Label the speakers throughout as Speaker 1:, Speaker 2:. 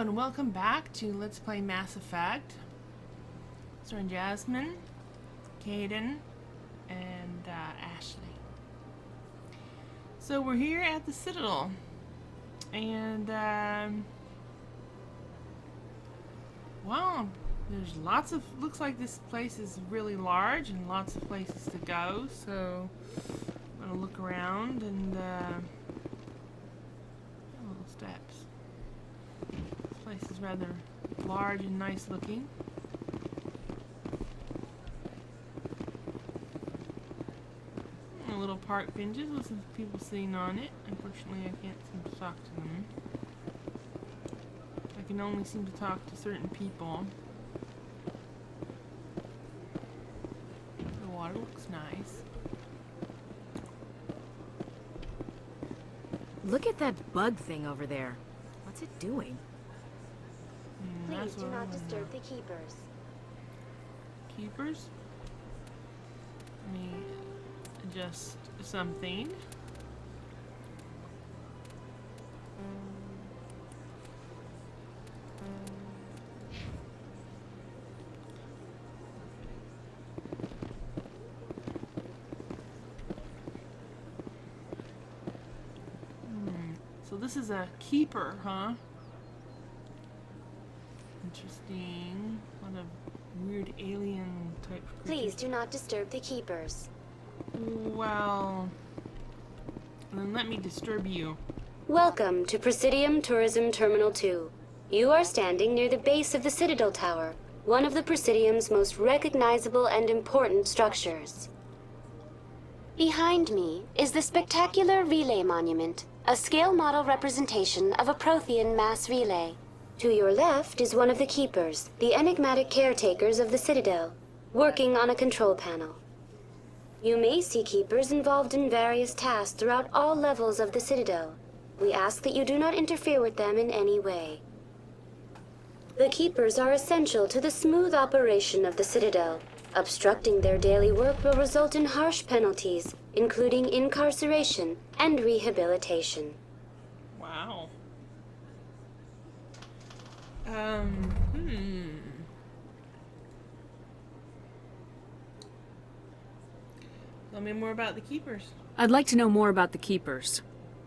Speaker 1: and welcome back to Let's Play Mass Effect. Starring Jasmine, Caden, and Ashley. So we're here at the Citadel, and wow, there's lots of, looks like this place is really large and lots of places to go, so I'm gonna look around and little steps. This place is rather large and nice looking. Little park benches with some people sitting on it. Unfortunately, I can't seem to talk to them. I can only seem to talk to certain people. The water looks nice.
Speaker 2: Look at that bug thing over there. What's it doing?
Speaker 3: Please do not disturb the keepers.
Speaker 1: Keepers? Let me adjust something. So this is a keeper, huh? Interesting. A lot of weird alien type creatures.
Speaker 3: Please do not disturb the keepers.
Speaker 1: Well, then let me disturb you.
Speaker 3: Welcome to Presidium Tourism Terminal 2. You are standing near the base of the Citadel Tower, one of the Presidium's most recognizable and important structures. Behind me is the spectacular Relay Monument, a scale model representation of a Prothean mass relay. To your left is one of the keepers, the enigmatic caretakers of the Citadel, working on a control panel. You may see keepers involved in various tasks throughout all levels of the Citadel. We ask that you do not interfere with them in any way. The keepers are essential to the smooth operation of the Citadel. Obstructing their daily work will result in harsh penalties, including incarceration and rehabilitation.
Speaker 1: Wow. Tell me more about the keepers.
Speaker 2: I'd like to know more about the keepers.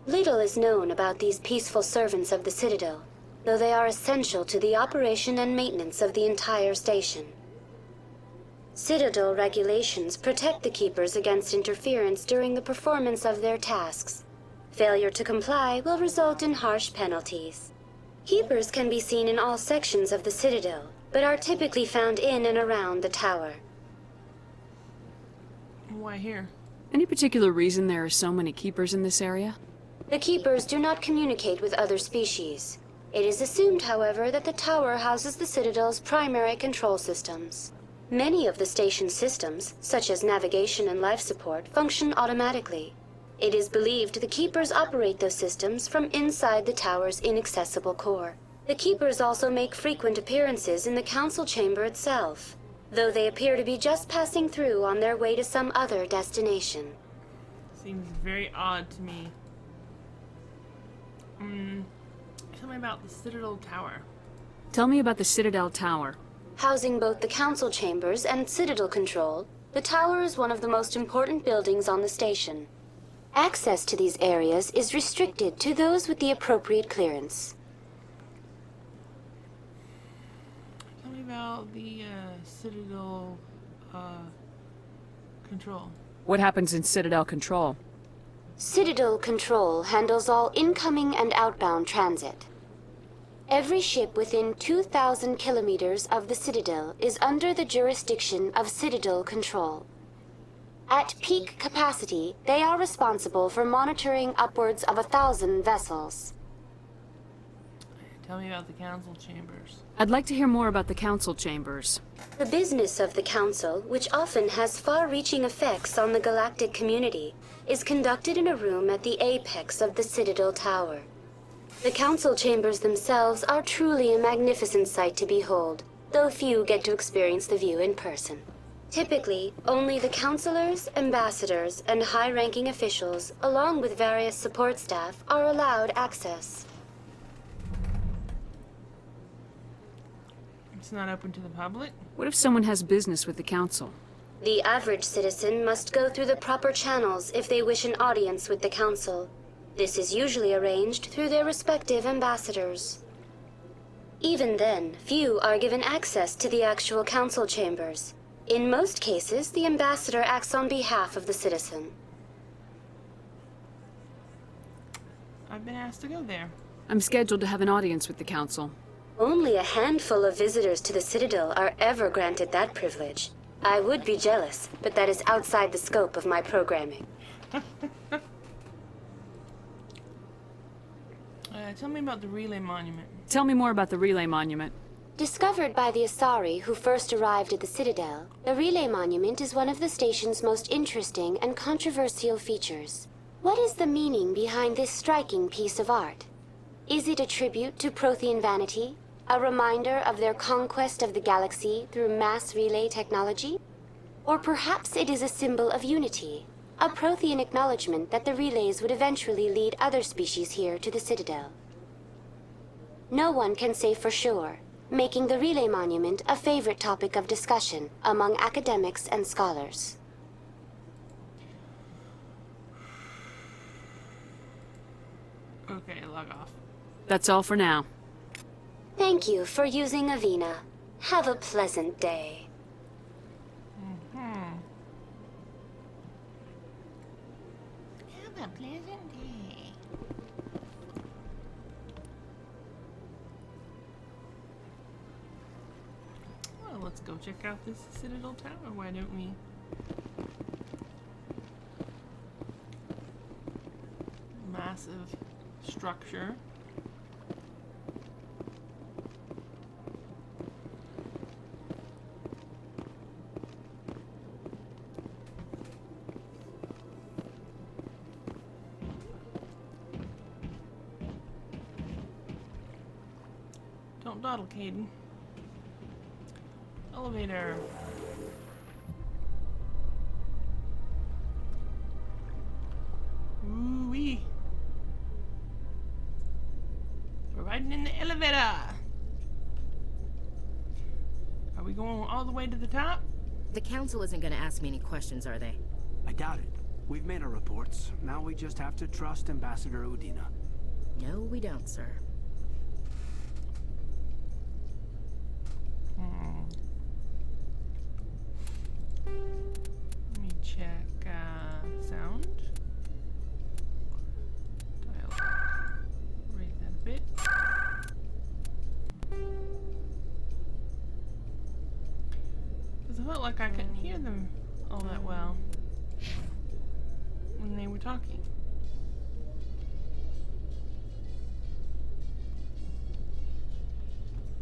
Speaker 3: Little is known about these peaceful servants of the Citadel, though they are essential to the operation and maintenance of the entire station. Citadel regulations protect the keepers against interference during the performance of their tasks. Failure to comply will result in harsh penalties. Keepers can be seen in all sections of the Citadel, but are typically found in and around the tower.
Speaker 1: Why here?
Speaker 2: Any particular reason there are so many keepers in this area?
Speaker 3: The keepers do not communicate with other species. It is assumed, however, that the tower houses the Citadel's primary control systems. Many of the station's systems, such as navigation and life support, function automatically. It is believed the keepers operate those systems from inside the tower's inaccessible core. The keepers also make frequent appearances in the council chamber itself, though they appear to be just passing through on their way to some other destination.
Speaker 1: Seems very odd to me. Tell me about the Citadel Tower.
Speaker 2: Tell me about the Citadel Tower.
Speaker 3: Housing both the council chambers and Citadel control, the tower is one of the most important buildings on the station. Access to these areas is restricted to those with the appropriate clearance.
Speaker 1: Tell me about the Citadel control.
Speaker 2: What happens in Citadel Control?
Speaker 3: Citadel Control handles all incoming and outbound transit. Every ship within 2,000 kilometers of the Citadel is under the jurisdiction of Citadel Control. At peak capacity, they are responsible for monitoring upwards of 1,000 vessels.
Speaker 1: Tell me about the council chambers.
Speaker 2: I'd like to hear more about the council chambers.
Speaker 3: The business of the Council, which often has far-reaching effects on the galactic community, is conducted in a room at the apex of the Citadel Tower. The Council chambers themselves are truly a magnificent sight to behold, though few get to experience the view in person. Typically, only the councilors, ambassadors, and high-ranking officials, along with various support staff, are allowed access.
Speaker 1: It's not open to the public.
Speaker 4: What if someone has business with the council?
Speaker 3: The average citizen must go through the proper channels if they wish an audience with the council. This is usually arranged through their respective ambassadors. Even then, few are given access to the actual council chambers. In most cases, the ambassador acts on behalf of the citizen.
Speaker 1: I've been asked to go there.
Speaker 4: I'm scheduled to have an audience with the council.
Speaker 3: Only a handful of visitors to the Citadel are ever granted that privilege. I would be jealous, but that is outside the scope of my programming.
Speaker 1: Tell me about the relay monument.
Speaker 4: Tell me more about the relay monument.
Speaker 3: Discovered by the Asari who first arrived at the Citadel, the relay monument is one of the station's most interesting and controversial features. What is the meaning behind this striking piece of art? Is it a tribute to Prothean vanity? A reminder of their conquest of the galaxy through mass relay technology? Or perhaps it is a symbol of unity, a Prothean acknowledgement that the relays would eventually lead other species here to the Citadel. No one can say for sure, making the relay monument a favorite topic of discussion among academics and scholars.
Speaker 1: Okay, log off.
Speaker 4: That's all for now.
Speaker 3: Thank you for using Avina. Have a pleasant day.
Speaker 1: Have a pleasant day. Well, let's go check out this Citadel Tower, why don't we? Massive structure. Don't dawdle, Caden. Elevator. Ooh-wee. We're riding in the elevator. Are we going all the way to the top?
Speaker 2: The council isn't gonna ask me any questions, are they?
Speaker 5: I doubt it. We've made our reports. Now we just have to trust Ambassador Udina.
Speaker 2: No, we don't, sir.
Speaker 1: Let me check sound. Dial. Raise that a bit. Because I felt like I couldn't hear them all that well when they were talking.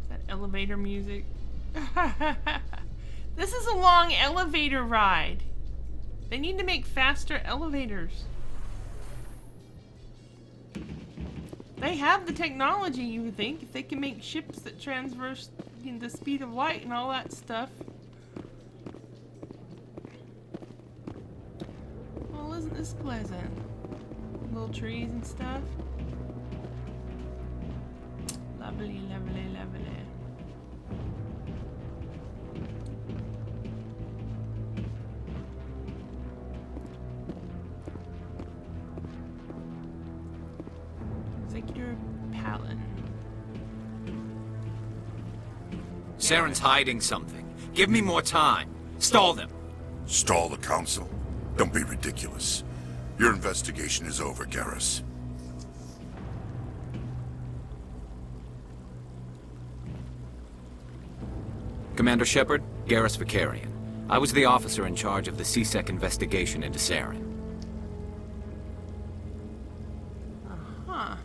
Speaker 1: Is that elevator music? This is a long elevator ride. They need to make faster elevators. They have the technology, you would think, if they can make ships that transverse the speed of light and all that stuff. Well, isn't this pleasant? Little trees and stuff. Lovely, lovely, lovely. Executor Palin.
Speaker 6: Saren's hiding something. Give me more time. Stall them.
Speaker 7: Stall the council? Don't be ridiculous. Your investigation is over, Garrus.
Speaker 6: Commander Shepard, Garrus Vicarian. I was the officer in charge of the C-Sec investigation into Saren.
Speaker 1: Huh.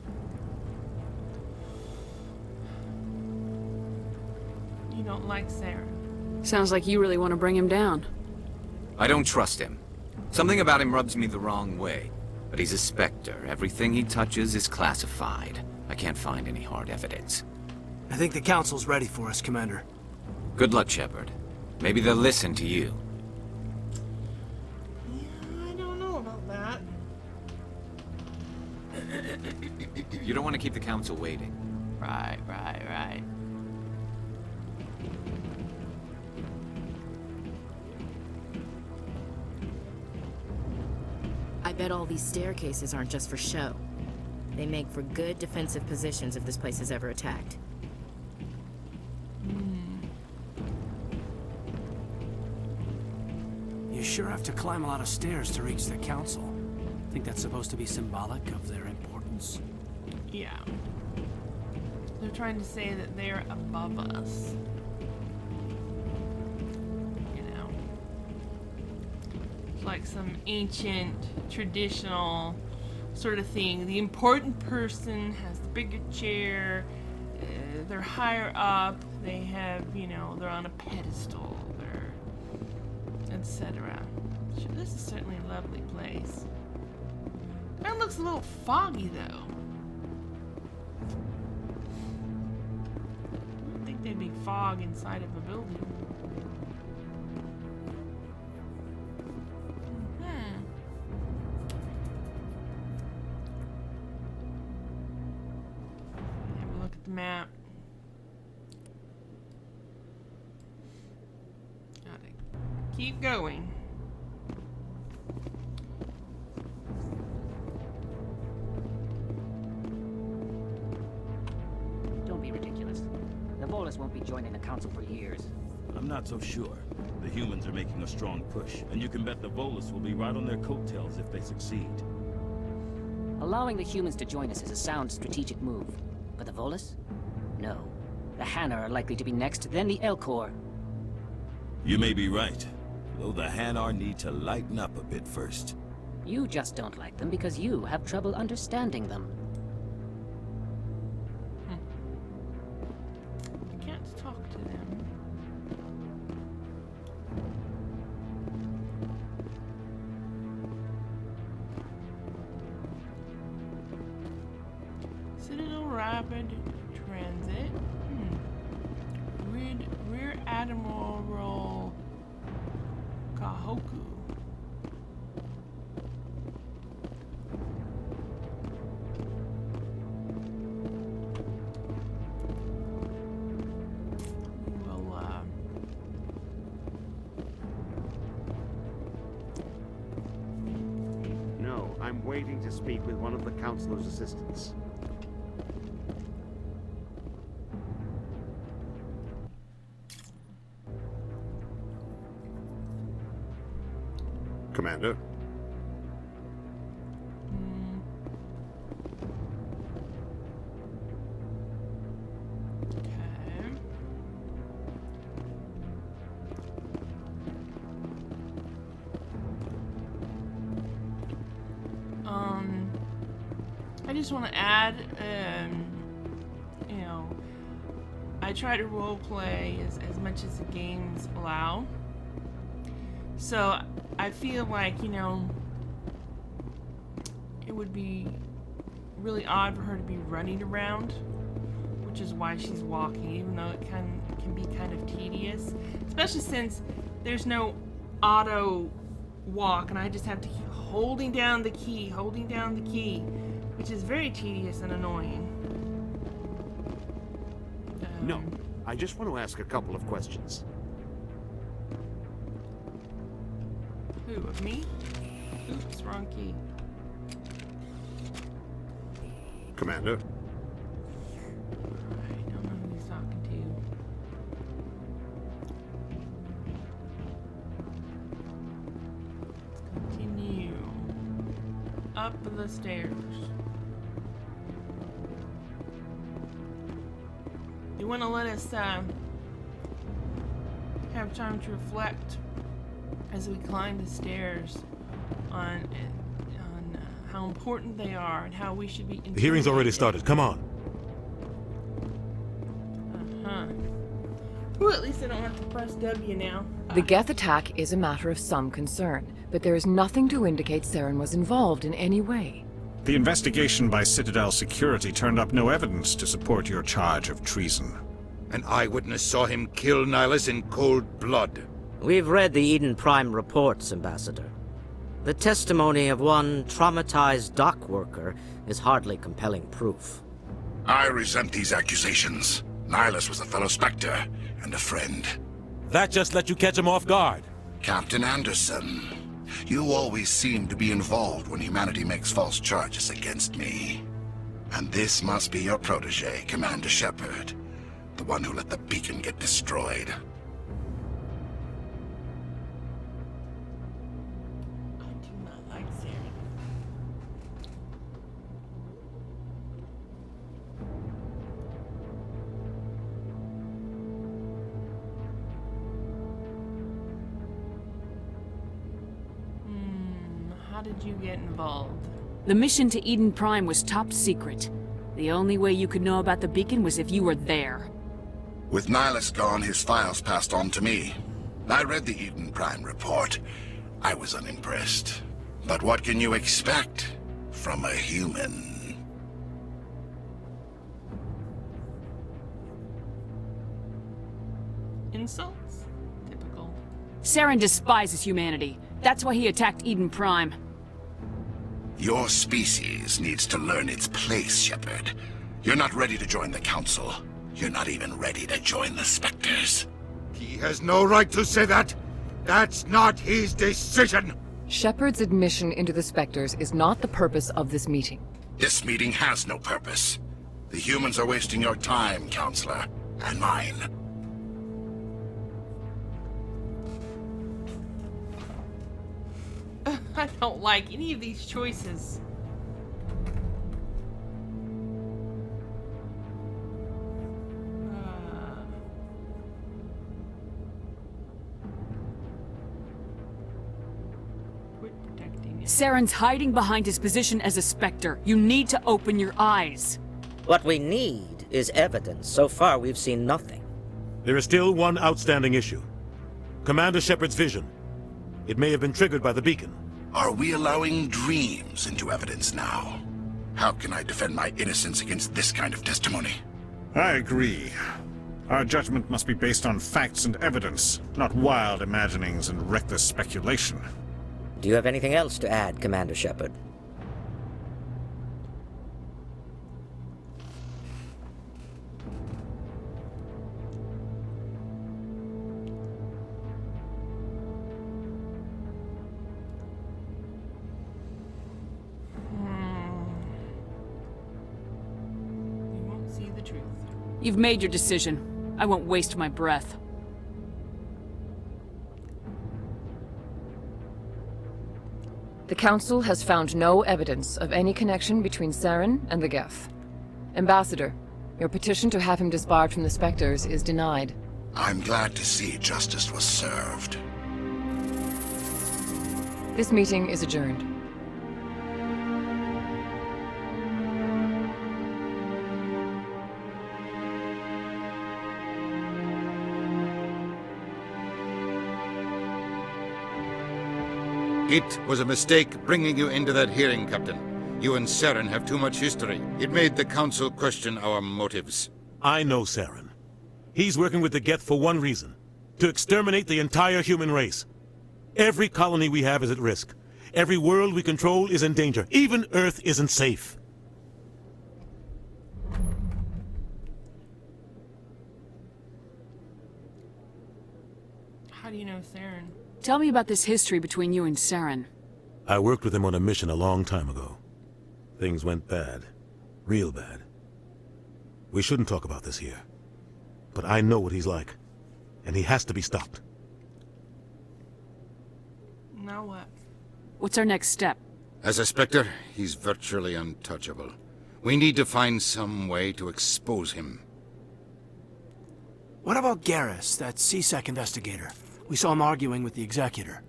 Speaker 1: You don't like Saren.
Speaker 4: Sounds like you really want to bring him down.
Speaker 6: I don't trust him. Something about him rubs me the wrong way. But he's a Spectre. Everything he touches is classified. I can't find any hard evidence.
Speaker 5: I think the council's ready for us, Commander.
Speaker 6: Good luck, Shepard. Maybe they'll listen to you.
Speaker 1: Yeah, I don't know about that.
Speaker 6: You don't want to keep the council waiting.
Speaker 1: Right.
Speaker 2: Bet all these staircases aren't just for show. They make for good defensive positions if this place is ever attacked.
Speaker 5: You sure have to climb a lot of stairs to reach the council. Think that's supposed to be symbolic of their importance?
Speaker 1: Yeah. They're trying to say that they're above us. You know. It's like some ancient, traditional sort of thing. The important person has the bigger chair. They're higher up. They have, you know, they're on a pedestal. They're, etc. Sure, this is certainly a lovely place. It looks a little foggy, though. I don't think there'd be fog inside of a building. Have a look at the map. Gotta keep going.
Speaker 8: Don't be ridiculous. The Volus won't be joining the Council for years.
Speaker 9: I'm not so sure. The humans are making a strong push, and you can bet the Volus will be right on their coattails if they succeed.
Speaker 8: Allowing the humans to join us is a sound strategic move. But the Volus? No. The Hanna are likely to be next, then the Elcor.
Speaker 9: You may be right, though the Hanar need to lighten up a bit first.
Speaker 8: You just don't like them because you have trouble understanding them.
Speaker 1: I can't talk to them. Citadel Rapid Transit. Rear Admiral Kahoku. Well,
Speaker 10: No, I'm waiting to speak with one of the Councilor's assistants. Commander?
Speaker 1: Okay. I just want to add, you know, I try to roleplay as much as the games allow. So I feel like, you know, it would be really odd for her to be running around, which is why she's walking, even though it can be kind of tedious, especially since there's no auto walk and I just have to keep holding down the key, which is very tedious and annoying.
Speaker 10: No, I just want to ask a couple of questions.
Speaker 1: Who, of me? Oops, wrong key.
Speaker 10: Commander?
Speaker 1: I don't know who he's talking to. Let's continue. Up the stairs. You want to let us have time to reflect as we climb the stairs on how important they are and how we should be.
Speaker 11: The hearing's already started. Come on.
Speaker 1: Well, at least I don't have to press W now.
Speaker 12: The Geth attack is a matter of some concern, but there is nothing to indicate Saren was involved in any way.
Speaker 11: The investigation by Citadel Security turned up no evidence to support your charge of treason.
Speaker 7: An eyewitness saw him kill Nihilus in cold blood.
Speaker 13: We've read the Eden Prime reports, Ambassador. The testimony of one traumatized dock worker is hardly compelling proof.
Speaker 7: I resent these accusations. Nihilus was a fellow Spectre and a friend.
Speaker 11: That just let you catch him off guard.
Speaker 7: Captain Anderson, You always seem to be involved when humanity makes false charges against me. And this must be your protege, Commander Shepard. The one who let the beacon get destroyed.
Speaker 1: I do not like Saren. How did you get involved?
Speaker 4: The mission to Eden Prime was top secret. The only way you could know about the beacon was if you were there.
Speaker 7: With Nihilus gone, his files passed on to me. I read the Eden Prime report. I was unimpressed. But what can you expect from a human?
Speaker 1: Insults? Typical.
Speaker 4: Saren despises humanity. That's why he attacked Eden Prime.
Speaker 7: Your species needs to learn its place, Shepard. You're not ready to join the Council. You're not even ready to join the Spectres.
Speaker 14: He has no right to say that. That's not his decision.
Speaker 12: Shepard's admission into the Spectres is not the purpose of this meeting.
Speaker 7: This meeting has no purpose. The humans are wasting your time, Counselor, and mine.
Speaker 1: I don't like any of these choices. Quit protecting it.
Speaker 4: Saren's hiding behind his position as a Spectre. You need to open your eyes.
Speaker 13: What we need is evidence. So far, we've seen nothing.
Speaker 15: There is still one outstanding issue. Commander Shepard's vision. It may have been triggered by the beacon.
Speaker 7: Are we allowing dreams into evidence now? How can I defend my innocence against this kind of testimony?
Speaker 11: I agree. Our judgment must be based on facts and evidence, not wild imaginings and reckless speculation.
Speaker 13: Do you have anything else to add, Commander Shepard?
Speaker 1: You won't see the truth.
Speaker 4: You've made your decision. I won't waste my breath.
Speaker 12: The Council has found no evidence of any connection between Saren and the Geth. Ambassador, your petition to have him disbarred from the Spectres is denied.
Speaker 7: I'm glad to see justice was served.
Speaker 12: This meeting is adjourned.
Speaker 14: It was a mistake bringing you into that hearing, Captain. You and Saren have too much history. It made the Council question our motives.
Speaker 15: I know Saren. He's working with the Geth for one reason. To exterminate the entire human race. Every colony we have is at risk. Every world we control is in danger. Even Earth isn't safe.
Speaker 1: How do you know Saren?
Speaker 4: Tell me about this history between you and Saren.
Speaker 15: I worked with him on a mission a long time ago. Things went bad. Real bad. We shouldn't talk about this here. But I know what he's like. And he has to be stopped.
Speaker 1: Now what?
Speaker 4: What's our next step?
Speaker 14: As a Spectre, he's virtually untouchable. We need to find some way to expose him.
Speaker 5: What about Garrus, that CSEC investigator? We saw him arguing with the Executor.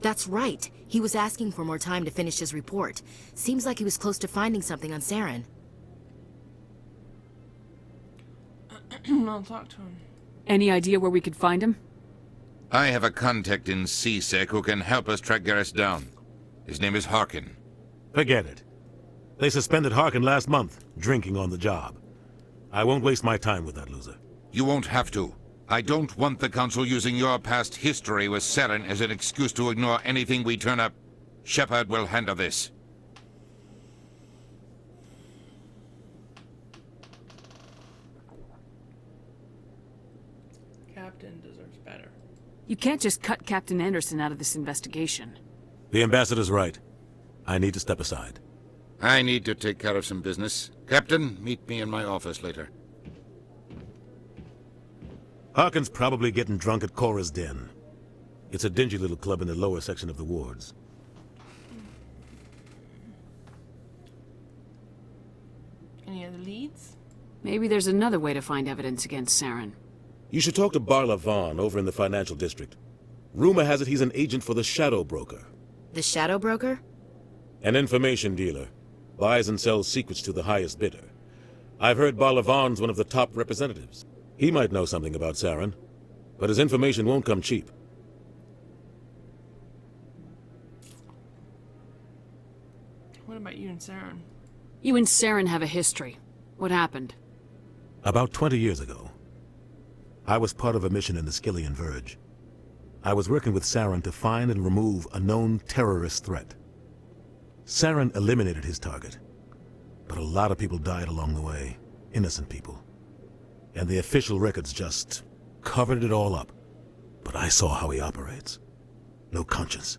Speaker 2: That's right. He was asking for more time to finish his report. Seems like he was close to finding something on Saren.
Speaker 1: I'll talk to him.
Speaker 4: Any idea where we could find him?
Speaker 14: I have a contact in CSEC who can help us track Garrus down. His name is Harkin.
Speaker 15: Forget it. They suspended Harkin last month, drinking on the job. I won't waste my time with that loser.
Speaker 14: You won't have to. I don't want the Council using your past history with Saren as an excuse to ignore anything we turn up. Shepard will handle this.
Speaker 1: Captain deserves better.
Speaker 4: You can't just cut Captain Anderson out of this investigation.
Speaker 15: The ambassador's right. I need to step aside.
Speaker 14: I need to take care of some business. Captain, meet me in my office later.
Speaker 15: Harkin's probably getting drunk at Cora's Den. It's a dingy little club in the lower section of the wards.
Speaker 1: Any other leads?
Speaker 4: Maybe there's another way to find evidence against Saren.
Speaker 15: You should talk to Barla Vaughn over in the financial district. Rumor has it he's an agent for the Shadow Broker.
Speaker 2: The Shadow Broker?
Speaker 15: An information dealer. Buys and sells secrets to the highest bidder. I've heard Barla Vaughn's one of the top representatives. He might know something about Saren, but his information won't come cheap.
Speaker 1: What about you and Saren?
Speaker 4: You and Saren have a history. What happened?
Speaker 15: About 20 years ago, I was part of a mission in the Skillian Verge. I was working with Saren to find and remove a known terrorist threat. Saren eliminated his target, but a lot of people died along the way, innocent people. And the official records just covered it all up. But I saw how he operates. No conscience,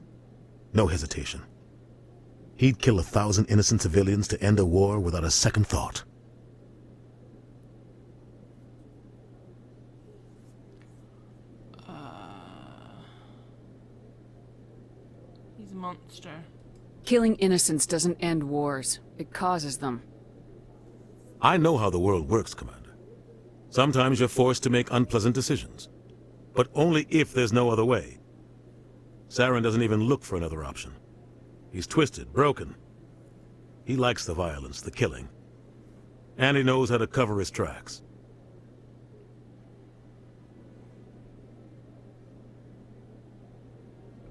Speaker 15: no hesitation. He'd kill 1,000 innocent civilians to end a war without a second thought.
Speaker 1: He's a monster.
Speaker 4: Killing innocents doesn't end wars. It causes them.
Speaker 15: I know how the world works, Commander. Sometimes you're forced to make unpleasant decisions. But only if there's no other way. Saren doesn't even look for another option. He's twisted, broken. He likes the violence, the killing. And he knows how to cover his tracks.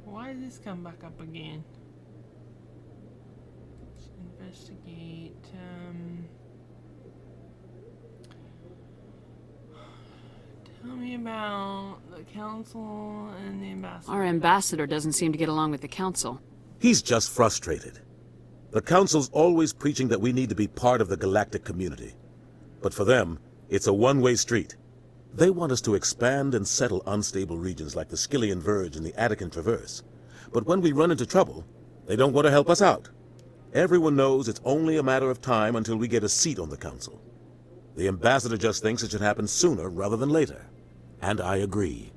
Speaker 1: Why did this come back up again? Let's investigate. Tell me about the council and the ambassador.
Speaker 4: Our ambassador doesn't seem to get along with the council.
Speaker 15: He's just frustrated. The Council's always preaching that we need to be part of the galactic community. But for them, it's a one-way street. They want us to expand and settle unstable regions like the Skillian Verge and the Attican Traverse. But when we run into trouble, they don't want to help us out. Everyone knows it's only a matter of time until we get a seat on the Council. The ambassador just thinks it should happen sooner rather than later. And I agree.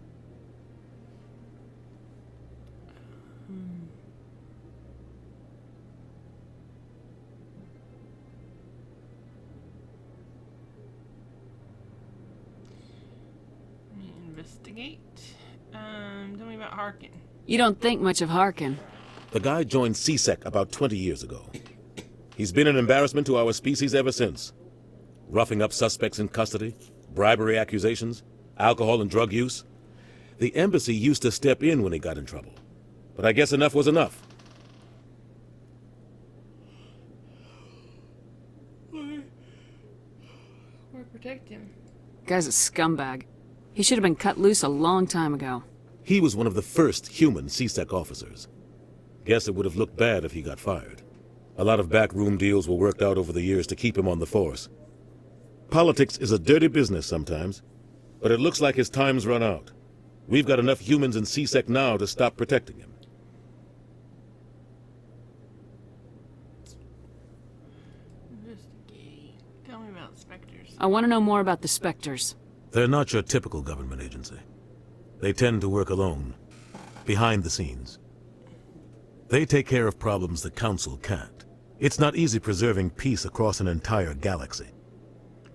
Speaker 1: Investigate. Tell me about Harkin.
Speaker 4: You don't think much of Harkin.
Speaker 15: The guy joined CSEC about 20 years ago. He's been an embarrassment to our species ever since. Roughing up suspects in custody, bribery accusations, alcohol and drug use. The embassy used to step in when he got in trouble. But I guess enough was enough.
Speaker 1: Why protect him?
Speaker 4: Guy's a scumbag. He should have been cut loose a long time ago.
Speaker 15: He was one of the first human CSEC officers. Guess it would have looked bad if he got fired. A lot of backroom deals were worked out over the years to keep him on the force. Politics is a dirty business sometimes, but it looks like his time's run out. We've got enough humans in CSEC now to stop protecting him.
Speaker 1: Investigate. Tell me about Spectres.
Speaker 4: I want to know more about the Spectres.
Speaker 15: They're not your typical government agency. They tend to work alone, behind the scenes. They take care of problems the Council can't. It's not easy preserving peace across an entire galaxy.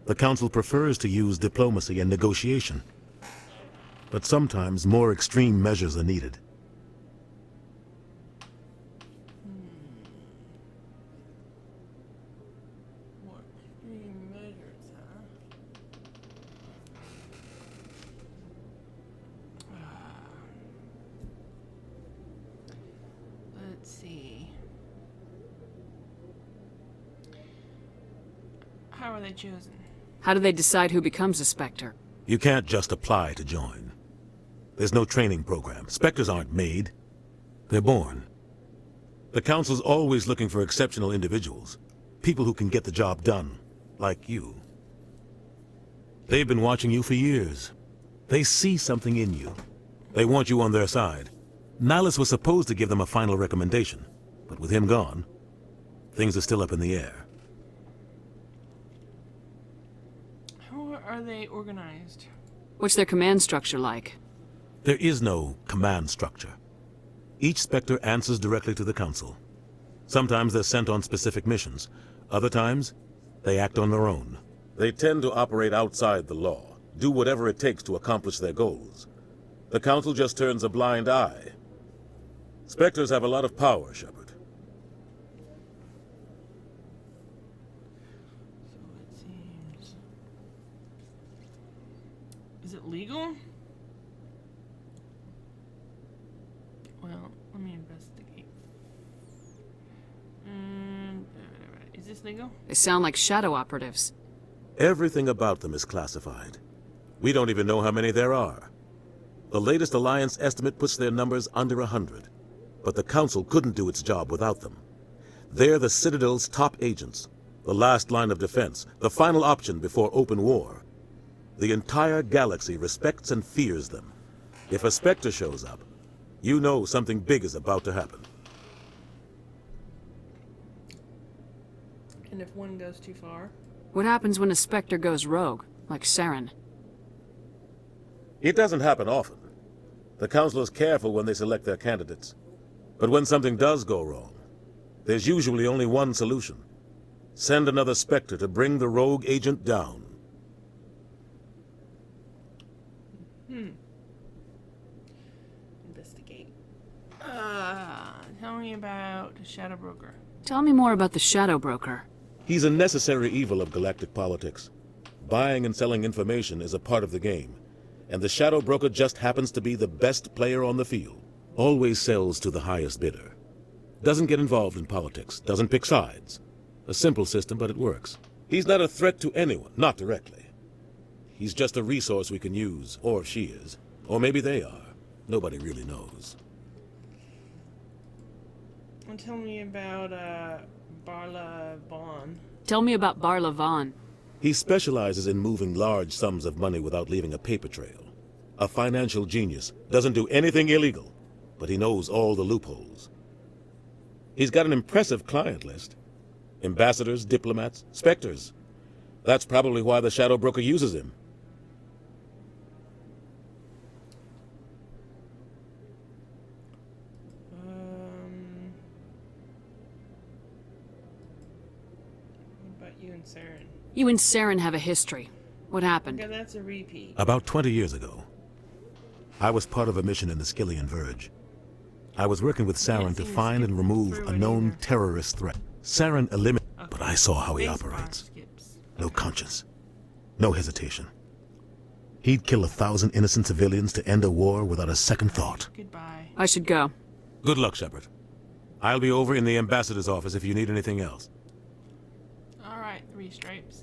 Speaker 15: The Council prefers to use diplomacy and negotiation. But sometimes more extreme measures are needed.
Speaker 1: More extreme measures, huh? Let's see. How are they chosen?
Speaker 4: How do they decide who becomes a Spectre?
Speaker 15: You can't just apply to join. There's no training program. Spectres aren't made. They're born. The Council's always looking for exceptional individuals. People who can get the job done. Like you. They've been watching you for years. They see something in you. They want you on their side. Nihilus was supposed to give them a final recommendation, but with him gone, things are still up in the air.
Speaker 1: How are they organized?
Speaker 4: What's their command structure like?
Speaker 15: There is no command structure. Each Spectre answers directly to the Council. Sometimes they're sent on specific missions. Other times, they act on their own.
Speaker 16: They tend to operate outside the law, do whatever it takes to accomplish their goals. The Council just turns a blind eye. Spectres have a lot of power, Shepard.
Speaker 1: So it seems... Is it legal? Well, let me investigate. Is this legal?
Speaker 4: They sound like shadow operatives.
Speaker 16: Everything about them is classified. We don't even know how many there are. The latest Alliance estimate puts their numbers under 100. But the Council couldn't do its job without them. They're the Citadel's top agents, the last line of defense, the final option before open war. The entire galaxy respects and fears them. If a Spectre shows up, you know something big is about to happen.
Speaker 1: And if one goes too far?
Speaker 4: What happens when a Spectre goes rogue, like Saren?
Speaker 16: It doesn't happen often. The Council is careful when they select their candidates. But when something does go wrong, there's usually only one solution. Send another Spectre to bring the rogue agent down.
Speaker 1: Investigate. Tell me about the Shadow Broker.
Speaker 4: Tell me more about the Shadow Broker.
Speaker 16: He's a necessary evil of galactic politics. Buying and selling information is a part of the game, and the Shadow Broker just happens to be the best player on the field. Always sells to the highest bidder. Doesn't get involved in politics, doesn't pick sides. A simple system, but it works. He's not a threat to anyone, not directly. He's just a resource we can use, or she is. Or maybe they are. Nobody really knows.
Speaker 1: And tell me about, Barla Vaughn.
Speaker 4: Tell me about Barla Vaughn.
Speaker 16: He specializes in moving large sums of money without leaving a paper trail. A financial genius, doesn't do anything illegal, but he knows all the loopholes. He's got an impressive client list. Ambassadors, diplomats, Spectres. That's probably why the Shadow Broker uses him.
Speaker 1: What about you and Saren?
Speaker 4: You and Saren have a history. What happened?
Speaker 1: Okay, that's a repeat.
Speaker 15: About 20 years ago, I was part of a mission in the Skillian Verge. I was working with Saren to find and remove a known terrorist threat. Saren eliminated, but I saw how he operates. No conscience, no hesitation. He'd kill 1,000 innocent civilians to end a war without a second thought.
Speaker 1: Goodbye.
Speaker 4: I should go.
Speaker 15: Good luck, Shepard. I'll be over in the ambassador's office if you need anything else.
Speaker 1: Alright, 3 stripes.